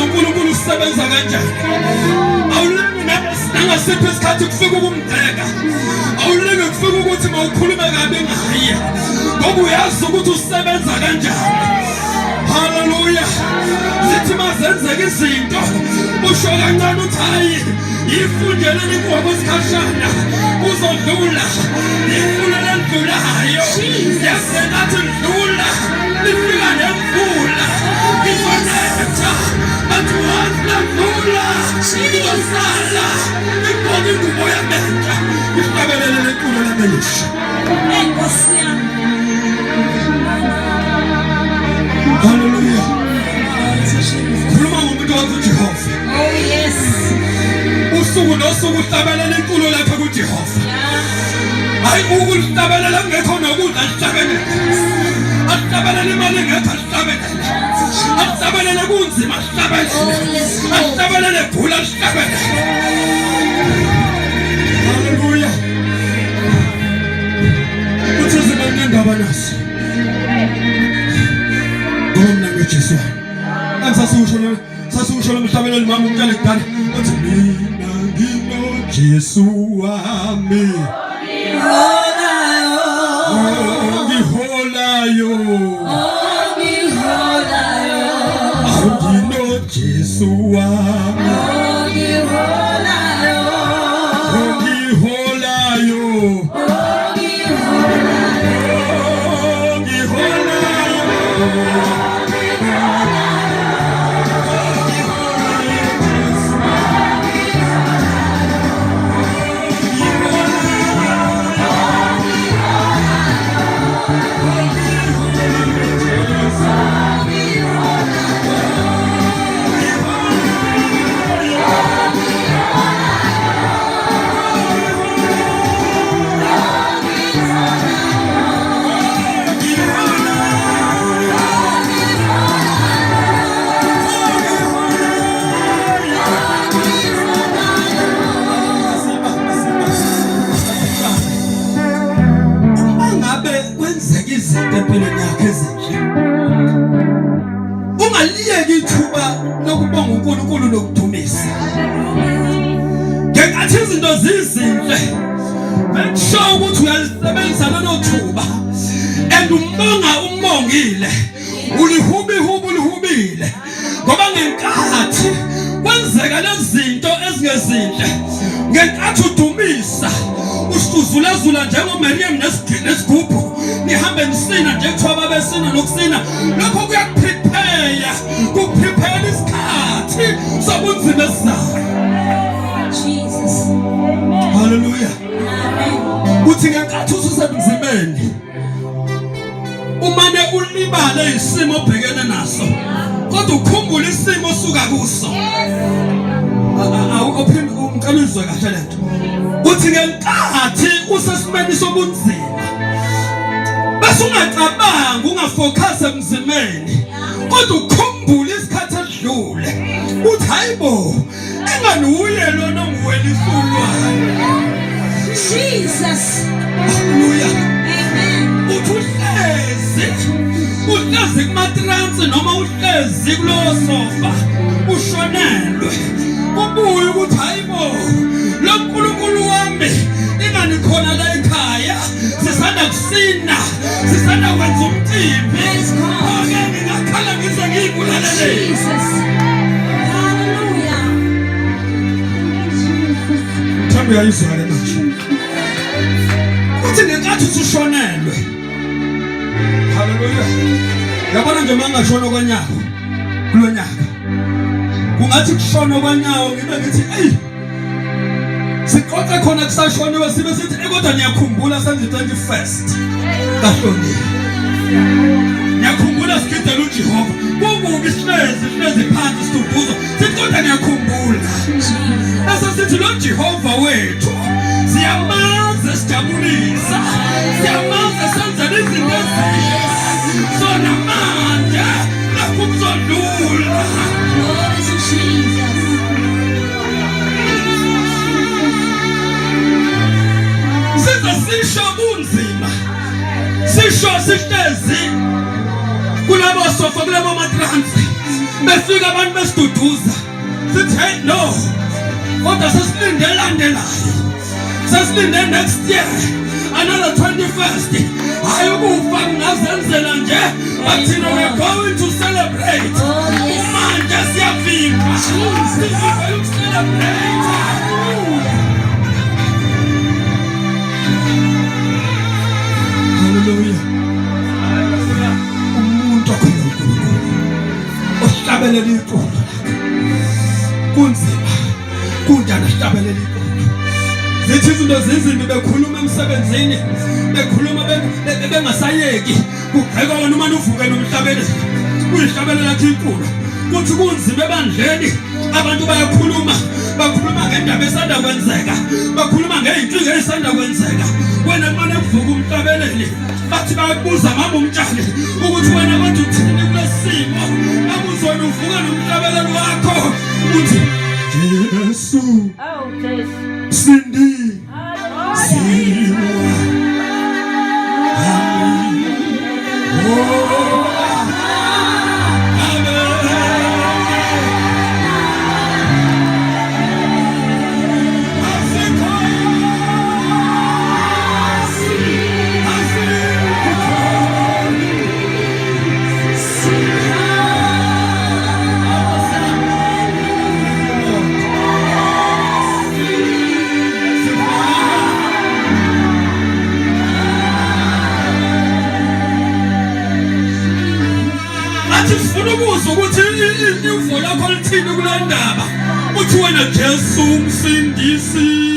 uNkulunkulu usebenza kanjani awulimi nangasiphi isikhathi kufika ukumdeka awulimi kufika ukuthi mawukhulume kabi ngaye ngoba uyazi ukuthi usebenza kanjani haleluya sithi mazenzeka izinto usho kancane uthi hayi ifundeleni kuwa kwesikhashana uzodlula ifunele endlulayo yasenathi ndlula lifika nemvula ifanetha athi wazla ndlula sizosala ikona ingubo yamenta isiqabelele lenkulo labelisha enkosi yami haleluya khuluma ngomuntu wakho Jehova oh yes usuku nosuku uhlabelela inkulumo lakhe kuJehova hayi ukuhlabelela ngekho nokudla sihlabelele asihlabelela imali ngekho sihlabelele asihlabelela kunzima sihlabelele asihlabelela egula sihlabelele haleluya uthi zibe ndaba naso ngomna ngoJesu sasisho lomhlabeleli mama umntana kudala uthi mina ngino Jesu wami ngiholayo ngino Jesu wami ungaliyeki ithuba lokubonga uNkulunkulu nokudumisa ngenkathi izinto zizinhle bensho ukuthi uyalisebenzisa lelo thuba and umongile ulihubile ngoba ngenkathi kwenzeka lezinto ezingezinhle ngenkathi udumisa usuzulazula njengoMariam nesigubhu nihambe nisina nje kuthiwa babesina nokusina lokho kuyakuprepare isikhathi sobunzima esizayo Jesus haleluya amen uthi ngenkathi ususebunzimeni umane ulibale isimo obhekene naso kodwa ukhumbule isimo osuka kuso awuphinde umqaluzwe kahle lento uthi ngenkathi usesimeni sobunzima bese ungacabanga ungafocus emzimeni kodwa ukhumbule isikhathi edlule uthi hayibo engani uye lona onguwelisulwayo Jesus haleluya amen uhlezi kumatransi noma uhlezi kulowo sofa ushonelwe kubuye ukuthi hayibo lo nkulunkulu wami ingani khona la ekhaya sisanda kusina sisanda kwenza umcimbi ake ngakhala ngize ngikulalele Jesus haleluya thambi yayizwale manje uthi ngenkathi usushonelwe haleluya yabona nje mangashona kwanyaka kulonyaka kungathi kushona kwanyawo ngibe ngithi hey siqoqe khona kusashoniwe sibe sithi kodwa ngiyakhumbula senze 21st kahloni ngiyakhumbula sikidela uJehova kububi sihlezi phansi sidubuzo sithi kodwa ngiyakhumbula bese sithi lo Jehova wethu siyamazi sijabulisa siyamazi senza izinto ezinhle sona manje lapho kuzodlula sisho kunzima, sisho sihlezi kulabo sofa kulabo matransi befika abantu besiduduza sithi hey no kodwa sesilinde elandelayo sesilinde next year another 21st hayi ukufa kungazenzela nje but you know we're going to celebrate manje siyafika siyafika celebrate hallelujah umuntu okhona uNkulunkulu ohlabelela iqondo kunzima kunjani ahlabelela iqondo zithi izinto zizimbi bekhuluma emsebenzini bekhuluma bengasayeki kugqeka wena uma uvuke nomhlabeleli uyihlabelela iqondo kuthi kunzima ebandleni abantu bayakhuluma bakhuluma ngendaba esanda kwenzeka bakhuluma ngeinkinga esanda kwenzeka wena manje uvuka umhlabeleli bathi bayakubuza mama umtshali ukuthi wena kodwa uthini kulesimo abuzona uvuka nomhlabeleli wakho uthi Yesu Sindi Siwa ukuthi imvo lakho lithini kulandaba uthi wena Jesu umsindisi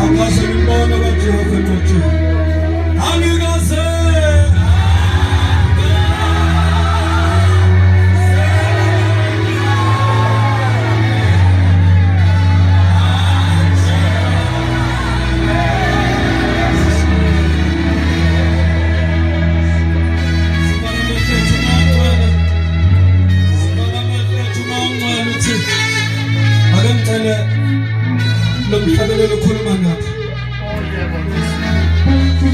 Angikaze ngimbone kaJehova endlotsheni. Angikaze lomhlabelelo ukhuluma ngapha.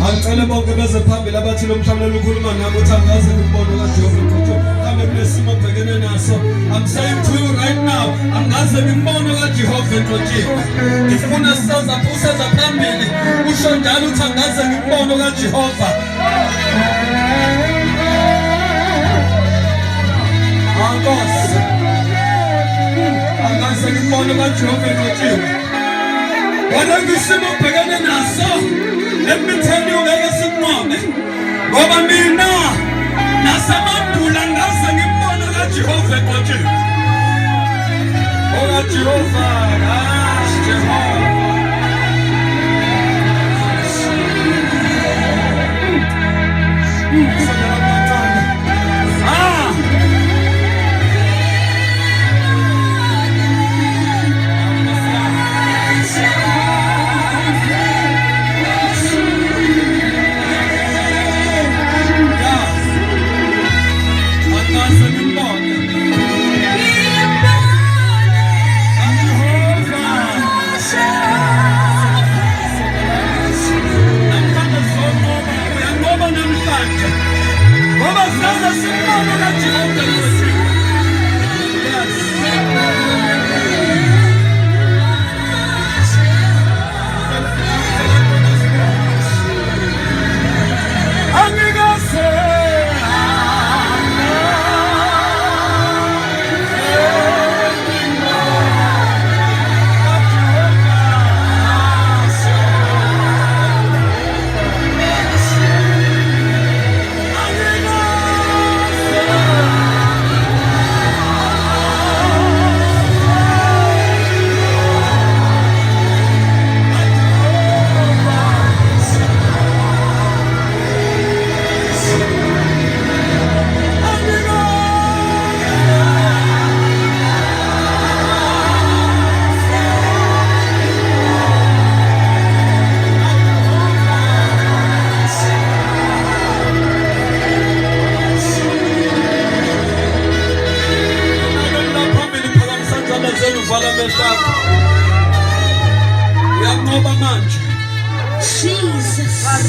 Angicela bonke beze phambili abathi lomhlabelelo ukhuluma nami uthi angaze ngibone kaJehova endlotsheni. Kambe kunesimo obhekene naso. I'm saying to you right now, angaze ngibone kaJehova endlotsheni. Ngifuna useza phambili usho njalo uthi angaze ngibone kaJehova. Angaze ngibone kaJehova endlotsheni. Whatever isimo obhekene naso, let me tell you ngeke sikunqobe. Ngoba mina nasamabhula ngaze ngimbone kaJehova endlotsheni. Oh kaJehova, Jehova.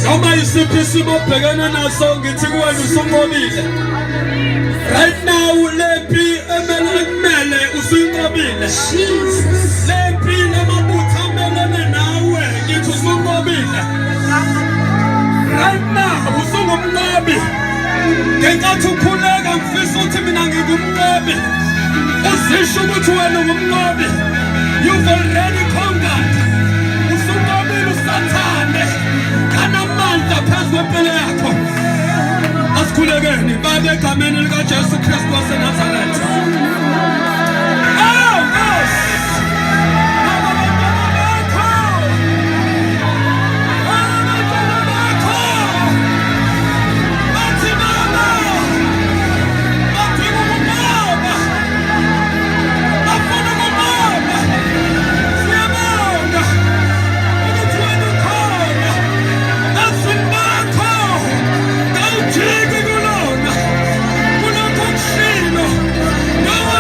Noma isiphi isimo obhekana naso ngithi kuwena usunqobile. Right now lempi kumele usunqobile. Lempi namabutho amelene nawe ngithi usunqobile. Right now usungumnqobi. Ngenkathi ukhuleka ngifisa ukuthi mina ngingumnqobi. Usisho ukuthi wena ungumnqobi. You've already conquered. Usunqobile usathane. Kanamandla phezu kwempilo yakho. Asikhulekeni Baba egameni likaJesu Kristu waseNazaretha. Oh yes. No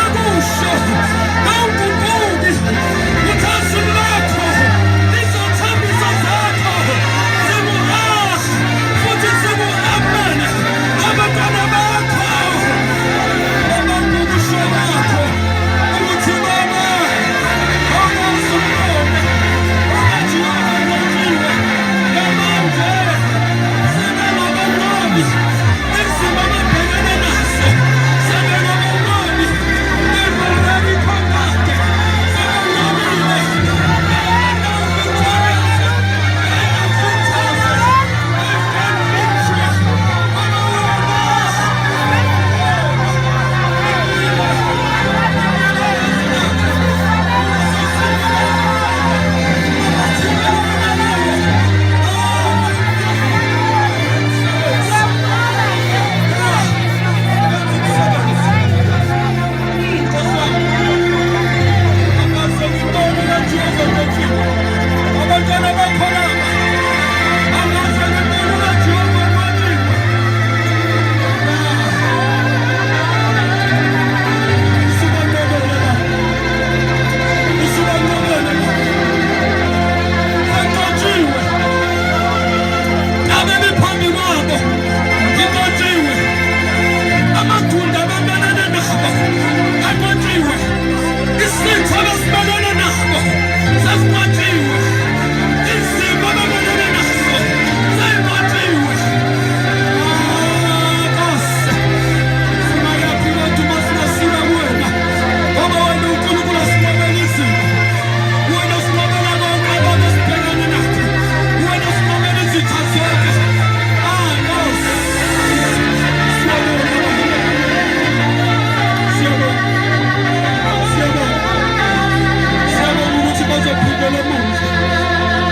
lo muhle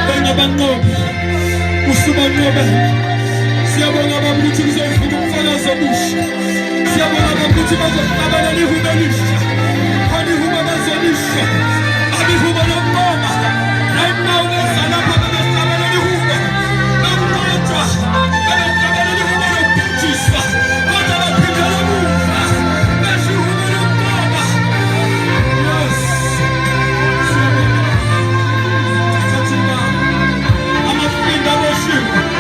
bengabanqobi usubanqobele. Siyabonga Baba ukuthi kuzofika umfakazi omusha. Siyabonga Baba ukuthi bazoqabela ihubo elisha. Khona ihubo bazolisha. Abihubo lokubonga. Right now lapha bebeqabela ihubo. Bakunqotshwa. Bebeqabela ihubo lokubhujiswa. Kodwa baphindela emuva. Besho ihubo lokubonga. Yes. Siyabonga. Amafinda aboshiwe.